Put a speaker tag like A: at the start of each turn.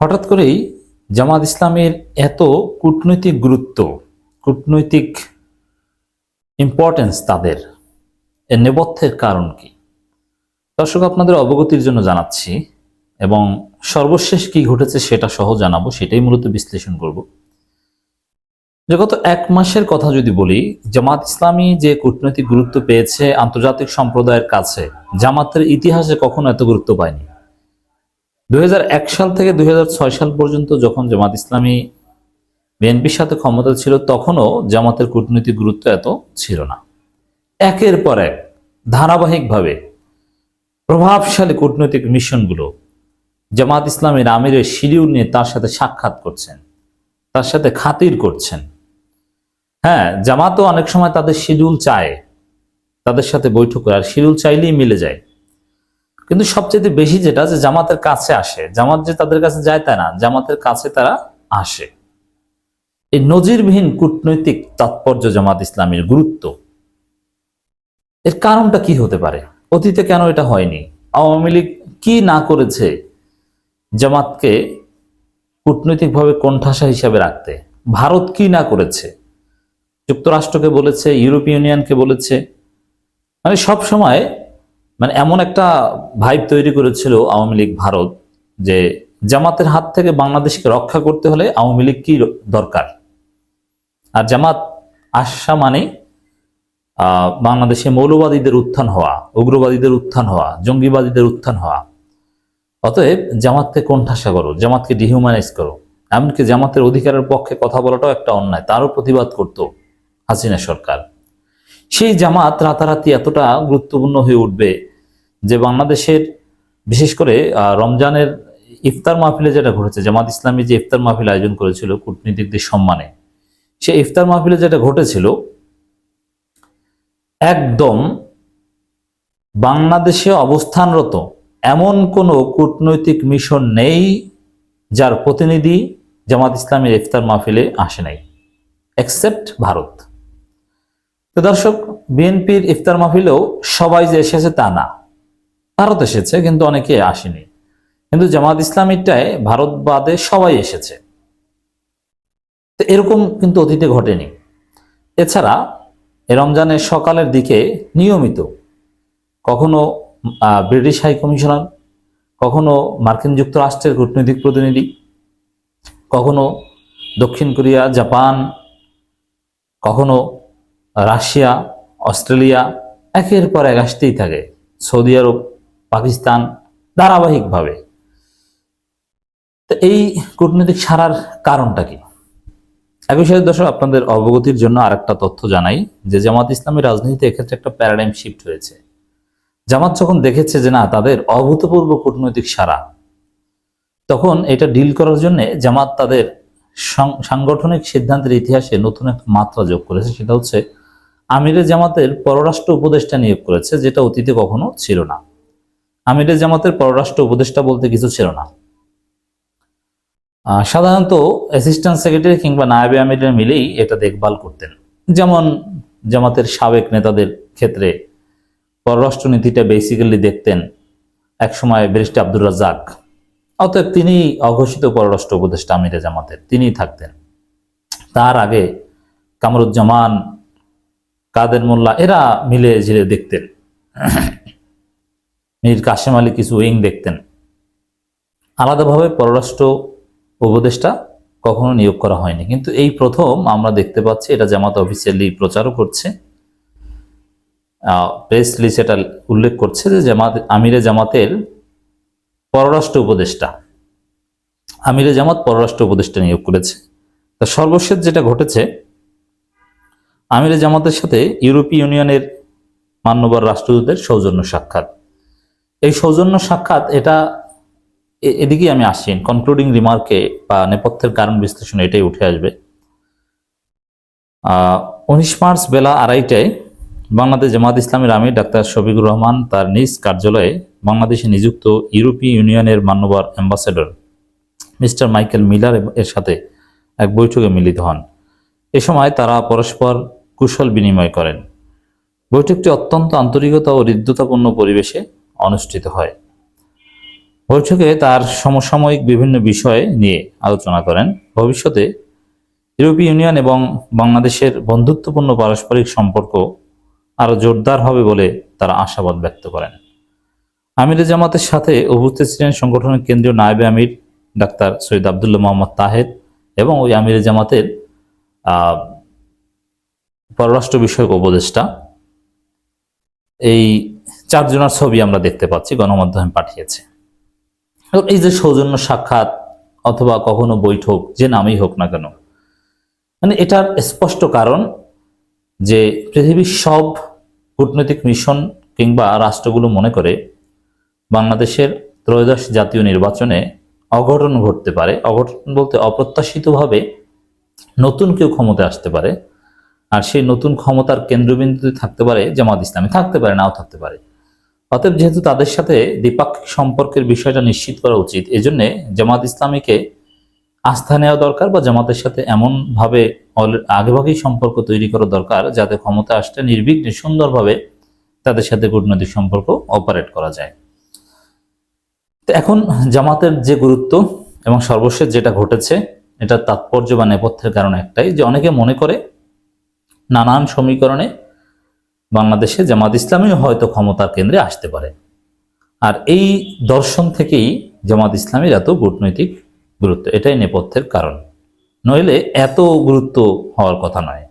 A: হঠাৎ করেই জামাত ইসলামের এত কূটনৈতিক গুরুত্ব, কূটনৈতিক ইম্পর্টেন্স তাদের, এর নেপথ্যের কারণ কি? দর্শক, আপনাদের অবগতির জন্য জানাচ্ছি এবং সর্বশেষ কি ঘটেছে সেটা সহ জানাবো, সেটাই মূলত বিশ্লেষণ করব। যে গত এক মাসের কথা যদি বলি, জামাত ইসলামী যে কূটনৈতিক গুরুত্ব পেয়েছে আন্তর্জাতিক সম্প্রদায়ের কাছে, জামাতের ইতিহাসে কখনো এত গুরুত্ব পায়নি। 2001 সাল থেকে 2006 সাল পর্যন্ত যখন জামাত ইসলামী বিএনপির সাথে ক্ষমতা ছিল, তখনও জামাতের কূটনৈতিক গুরুত্ব এত ছিল না। একের পর এক ধারাবাহিকভাবে প্রভাবশালী কূটনৈতিক মিশনগুলো জামাত ইসলামের আমিরের শিডিউল নিয়ে তার সাথে সাক্ষাৎ করছেন, তার সাথে খাতির করছেন। হ্যাঁ, জামাতও অনেক সময় তাদের শিডিউল চায়, তাদের সাথে বৈঠক করে, আর শিডিউল চাইলেই মিলে যায়। কিন্তু সবচেয়ে বেশি যেটা, যে জামাতের কাছে আসে, জামাত যে তাদের কাছে যায় তা না, জামাতের কাছে তারা আসে। এই নজিরবিহীন কূটনৈতিক তাৎপর্য জামাত ইসলামীর গুরুত্ব, এর কারণটা কি হতে পারে? অতীতে কেন এটা হয়নি? আওয়ামী লীগ কি না করেছে জামাতকে কূটনৈতিকভাবে কোণঠাসা হিসাবে রাখতে? ভারত কি না করেছে? যুক্তরাষ্ট্রকে বলেছে, ইউরোপীয় ইউনিয়নকে বলেছে, মানে সব সময় এমন একটা ভাইব তৈরি করেছিল আওয়ামী লীগ ভারত, যে জামাতের হাত থেকে বাংলাদেশকে রক্ষা করতে হলে আওয়ামী লীগ কি দরকার, আর জামাত আসা মানে বাংলাদেশে মৌলবাদীদের উত্থান হওয়া, উগ্রবাদীদের উত্থান হওয়া, জঙ্গিবাদীদের উত্থান হওয়া। অতএব জামাতকে কোণঠাসা করো, জামাতকে ডিহিউম্যানাইজ করো। এমনকি জামাতের অধিকারের পক্ষে কথা বলাটাও একটা অন্যায়, তারও প্রতিবাদ করত হাসিনা সরকার। সেই জামাত রাতারাতি এতটা গুরুত্বপূর্ণ হয়ে উঠবে যে বাংলাদেশের, বিশেষ করে রমজানের ইফতার মাহফিলে যেটা ঘটেছে, জামাত ইসলামী যে ইফতার মাহফিল আয়োজন করেছিল কূটনীতিকদের সম্মানে, সেই ইফতার মাহফিলে যেটা ঘটেছিল, একদম বাংলাদেশে অবস্থানরত এমন কোনো কূটনৈতিক মিশন নেই যার প্রতিনিধি জামাত ইসলামের ইফতার মাহফিলে আসে নাই, এক্সেপ্ট ভারত। তো দর্শক, বিএনপির ইফতার মাহফিলেও সবাই যে এসেছে তা না, ভারত এসেছে কিন্তু অনেকে আসেনি। কিন্তু জামাত ইসলামীটায় ভারত বাদে সবাই এসেছে। তো এরকম কিন্তু অতীতে ঘটেনি। এছাড়া রমজানের সকালের দিকে নিয়মিত কখনো ব্রিটিশ হাই কমিশনার, কখনো মার্কিন যুক্তরাষ্ট্রের কূটনৈতিক প্রতিনিধি, কখনো দক্ষিণ কোরিয়া, জাপান, কখনো রাশিয়া, অস্ট্রেলিয়া, একের পর এক আসতেই থাকে, সৌদি আরব, পাকিস্তান, ধারাবাহিকভাবে। তো এই কূটনৈতিক সারার কারণটা কি? একই সাথে দর্শক, আপনাদের অবগতির জন্য আরেকটা তথ্য জানাই, যে জামাত ইসলামী রাজনীতিতে এক্ষেত্রে একটা প্যারাডাইম শিফট হয়েছে। জামাত যখন দেখেছে যে না, তাদের অভূতপূর্ব কূটনৈতিক সারা, তখন এটা ডিল করার জন্য জামাত তাদের সাংগঠনিক সিদ্ধান্তের ইতিহাসে নতুন একটা মাত্রা যোগ করেছে। সেটা হচ্ছে আমিরে জামাতের পররাষ্ট্র উপদেষ্টা নিয়োগ করেছে, যেটা অতীতে কখনো ছিল না। আমিরে জামাতের পররাষ্ট্র উপদেষ্টা বলতে কিছু ছিল না। সাধারণত অ্যাসিস্ট্যান্ট সেক্রেটারি কিংবা নায়েবে আমিরের মিলেই এটা দেখভাল করতেন। যেমন জামাতের সাবেক নেতাদের ক্ষেত্রে পররাষ্ট্র নীতিটা বেসিক্যালি দেখতেন একসময় ব্যারিস্টার আব্দুর রাজ্জাক। অতএব তিনি অঘোষিত পররাষ্ট্র উপদেষ্টা আমিরে জামাতের, তিনিই থাকতেন। তার আগে কামরুজ্জামান, কাদের মোল্লা, এরা মিলে ঝিলে দেখতেন। মীর কাসেম আলী কিছু উইং দেখতেন। আলাদাভাবে পররাষ্ট্র উপদেষ্টা কখনো নিয়োগ করা হয়নি। কিন্তু এই প্রথম আমরা দেখতে পাচ্ছি, এটা জামাত অফিসিয়ালি প্রচারও করছে, প্রেস রিলিজ এটা উল্লেখ করছে যে আমিরে জামাতের পররাষ্ট্র উপদেষ্টা, আমিরে জামাত পররাষ্ট্র উপদেষ্টা নিয়োগ করেছে। তা সর্বশেষ যেটা ঘটেছে, আমিরে জামাতের সাথে ইউরোপীয় ইউনিয়নের মান্যবর রাষ্ট্রদূতের সৌজন্য সাক্ষাৎ। এই সৌজন্য সাক্ষাৎ, এটা এদিকেই আমি আসছি, কনক্লুডিং রিমার্কে বা নেপথ্যের কারণ বিশ্লেষণে এটাই উঠে আসবে। 19 মার্চ বেলা 2:30টায় বাংলাদেশ জামাত ইসলামের আমির ডাক্তার শফিকুর রহমান তার নিজ কার্যালয়ে বাংলাদেশে নিযুক্ত ইউরোপীয় ইউনিয়নের মান্যবর অ্যাম্বাসেডর মিস্টার মাইকেল মিলার এর সাথে এক বৈঠকে মিলিত হন। এ সময় তারা পরস্পর কুশল বিনিময় করেন। বৈঠকটি অত্যন্ত আন্তরিকতা ও হৃদ্যতাপূর্ণ পরিবেশে অনুষ্ঠিত হয়। বৈঠকে তার সমসাময়িক বিভিন্ন বিষয় নিয়ে আলোচনা করেন। ভবিষ্যতে ইউরোপীয় ইউনিয়ন এবং বাংলাদেশের বন্ধুত্বপূর্ণ পারস্পরিক সম্পর্ক আরো জোরদার হবে বলে তারা আশাবাদ ব্যক্ত করেন। আমিরে জামাতের সাথে উপস্থিত ছিলেন সংগঠনের কেন্দ্রীয় নায়েবে আমির ডাক্তার সৈয়দ আবদুল্লাহ মোহাম্মদ তাহের এবং ওই আমিরে জামাতের পররাষ্ট্র বিষয়ক উপদেষ্টা। এই চারজনের ছবি আমরা দেখতে পাচ্ছি, গণমাধ্যমে পাঠিয়েছে। এই যে সৌজন্য সাক্ষাৎ অথবা কখনো বৈঠক, যে নামেই হোক না কেন, মানে এটার স্পষ্ট কারণ যে পৃথিবীর সব কূটনৈতিক মিশন কিংবা রাষ্ট্রগুলো মনে করে বাংলাদেশের ত্রয়োদশ জাতীয় নির্বাচনে অঘটন ঘটতে পারে। অঘটন বলতে অপ্রত্যাশিতভাবে নতুন কেউ ক্ষমতায় আসতে পারে, আর সেই নতুন ক্ষমতার কেন্দ্রবিন্দুতে থাকতে পারে জামাত ইসলামী, থাকতে পারে নাও থাকতে পারে। অতএব যেহেতু তাদের সাথে দ্বিপাক্ষিক সম্পর্কের বিষয়টা নিশ্চিত করা উচিত, এজন্য জামাত ইসলামীকে আস্থা নেওয়া দরকার বা জামাতের সাথে এমনভাবে আগেভাগেই সম্পর্ক তৈরি করা দরকার যাতে ক্ষমতা আসতে নির্বিঘ্নে সুন্দরভাবে তাদের সাথে কূটনৈতিক সম্পর্ক অপারেট করা যায়। তো এখন জামাতের যে গুরুত্ব এবং সর্বশেষ যেটা ঘটেছে, এটার তাৎপর্য বা নেপথ্যের কারণ একটাই, যে অনেকে মনে করে নানান সমীকরণে বাংলাদেশে জামাত ইসলামী হয়তো ক্ষমতার কেন্দ্রে আসতে পারে। আর এই দর্শন থেকেই জামাত ইসলামীর এত কূটনৈতিক গুরুত্ব, এটাই নেপথ্যের কারণ, নইলে এত গুরুত্ব হওয়ার কথা নয়।